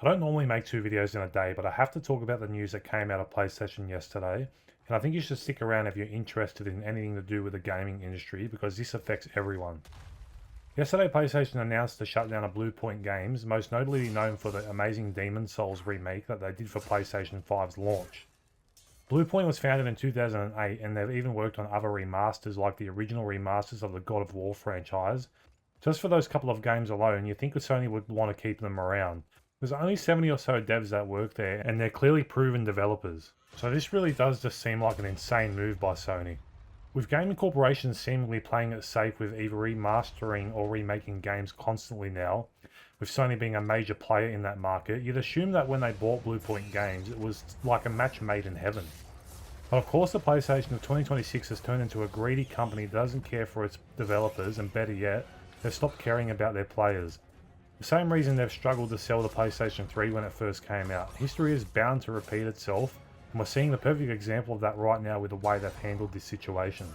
I don't normally make two videos in a day, but I have to talk about the news that came out of PlayStation yesterday, and I think you should stick around if you're interested in anything to do with the gaming industry because this affects everyone. Yesterday, PlayStation announced the shutdown of Bluepoint Games, most notably known for the amazing Demon's Souls remake that they did for PlayStation 5's launch. Bluepoint was founded in 2008, and they've even worked on other remasters like the original remasters of the God of War franchise. Just for those couple of games alone, you'd think Sony would want to keep them around. There's only 70 or so devs that work there, and they're clearly proven developers. So this really does just seem like an insane move by Sony. With gaming corporations seemingly playing it safe with either remastering or remaking games constantly now, with Sony being a major player in that market, you'd assume that when they bought Bluepoint Games, it was like a match made in heaven. But of course the PlayStation of 2026 has turned into a greedy company that doesn't care for its developers, and better yet, they've stopped caring about their players. The same reason they've struggled to sell the PlayStation 3 when it first came out. History is bound to repeat itself, and we're seeing the perfect example of that right now with the way they've handled this situation.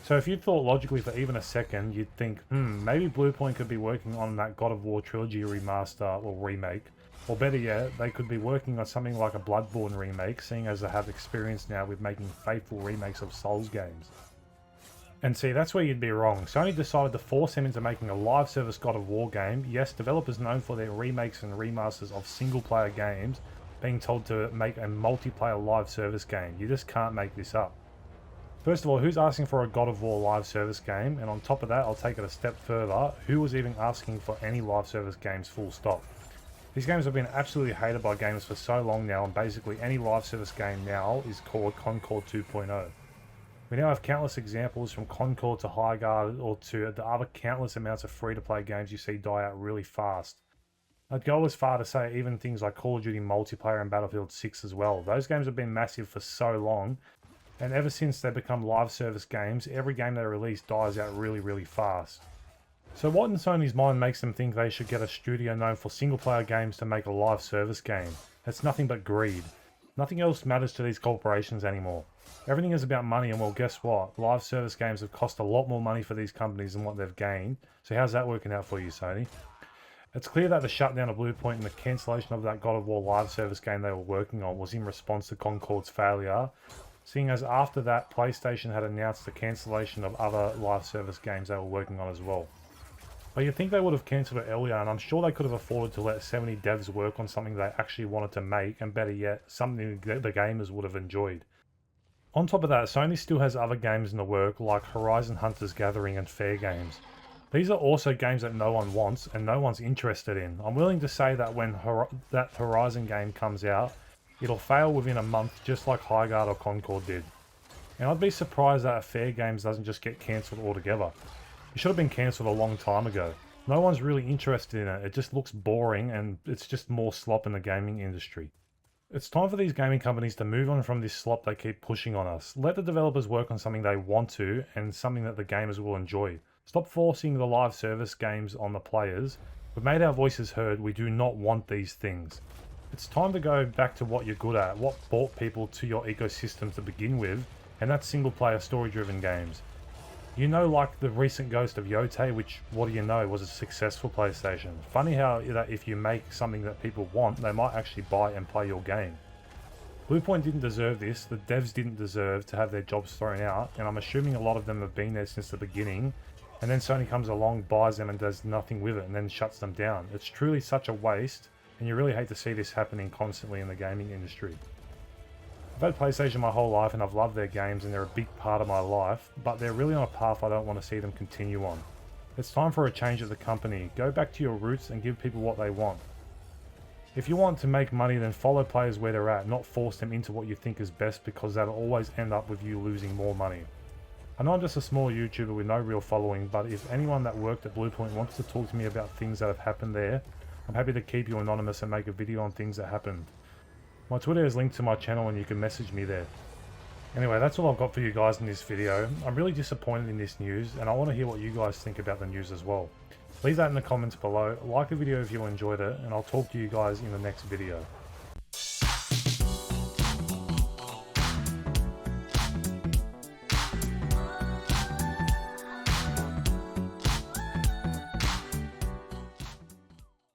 So if you thought logically for even a second, you'd think, maybe Bluepoint could be working on that God of War trilogy remaster or remake, or better yet, they could be working on something like a Bloodborne remake, seeing as they have experience now with making faithful remakes of Souls games. And see, that's where you'd be wrong. Sony decided to force him into making a live service God of War game. Yes, developers known for their remakes and remasters of single player games being told to make a multiplayer live service game. You just can't make this up. First of all, who's asking for a God of War live service game? And on top of that, I'll take it a step further. Who was even asking for any live service games full stop? These games have been absolutely hated by gamers for so long now, and basically any live service game now is called Concord 2.0. We now have countless examples from Concord to Highguard or to the other countless amounts of free-to-play games you see die out really fast. I'd go as far to say even things like Call of Duty multiplayer and Battlefield 6 as well. Those games have been massive for so long, and ever since they become live service games, every game they release dies out really fast. So what in Sony's mind makes them think they should get a studio known for single-player games to make a live service game? It's nothing but greed. Nothing else matters to these corporations anymore. Everything is about money, and well, guess what? Live service games have cost a lot more money for these companies than what they've gained. So how's that working out for you, Sony? It's clear that the shutdown of Bluepoint and the cancellation of that God of War live service game they were working on was in response to Concord's failure, seeing as after that, PlayStation had announced the cancellation of other live service games they were working on as well. But you'd think they would have cancelled it earlier, and I'm sure they could have afforded to let 70 devs work on something they actually wanted to make, and better yet, something the gamers would have enjoyed. On top of that, Sony still has other games in the work like Horizon Hunters Gathering and Fair Games. These are also games that no one wants and no one's interested in. I'm willing to say that when that Horizon game comes out, it'll fail within a month just like Highguard or Concord did. And I'd be surprised that Fair Games doesn't just get cancelled altogether. It should have been cancelled a long time ago. No one's really interested in it, it just looks boring and it's just more slop in the gaming industry. It's time for these gaming companies to move on from this slop they keep pushing on us. Let the developers work on something they want to and something that the gamers will enjoy. Stop forcing the live service games on the players. We've made our voices heard, we do not want these things. It's time to go back to what you're good at, what brought people to your ecosystem to begin with, and that's single player story driven games. You know, like the recent Ghost of Yotei, which, what do you know, was a successful PlayStation. Funny how that if you make something that people want, they might actually buy and play your game. Bluepoint didn't deserve this, the devs didn't deserve to have their jobs thrown out, and I'm assuming a lot of them have been there since the beginning, and then Sony comes along, buys them and does nothing with it, and then shuts them down. It's truly such a waste, and you really hate to see this happening constantly in the gaming industry. I've had PlayStation my whole life and I've loved their games and they're a big part of my life, but they're really on a path I don't want to see them continue on. It's time for a change at the company. Go back to your roots and give people what they want. If you want to make money, then follow players where they're at, not force them into what you think is best, because that'll always end up with you losing more money. I know I'm just a small YouTuber with no real following, but if anyone that worked at Bluepoint wants to talk to me about things that have happened there, I'm happy to keep you anonymous and make a video on things that happened. My Twitter is linked to my channel and you can message me there. Anyway, that's all I've got for you guys in this video. I'm really disappointed in this news and I want to hear what you guys think about the news as well. Leave that in the comments below, like the video if you enjoyed it, and I'll talk to you guys in the next video.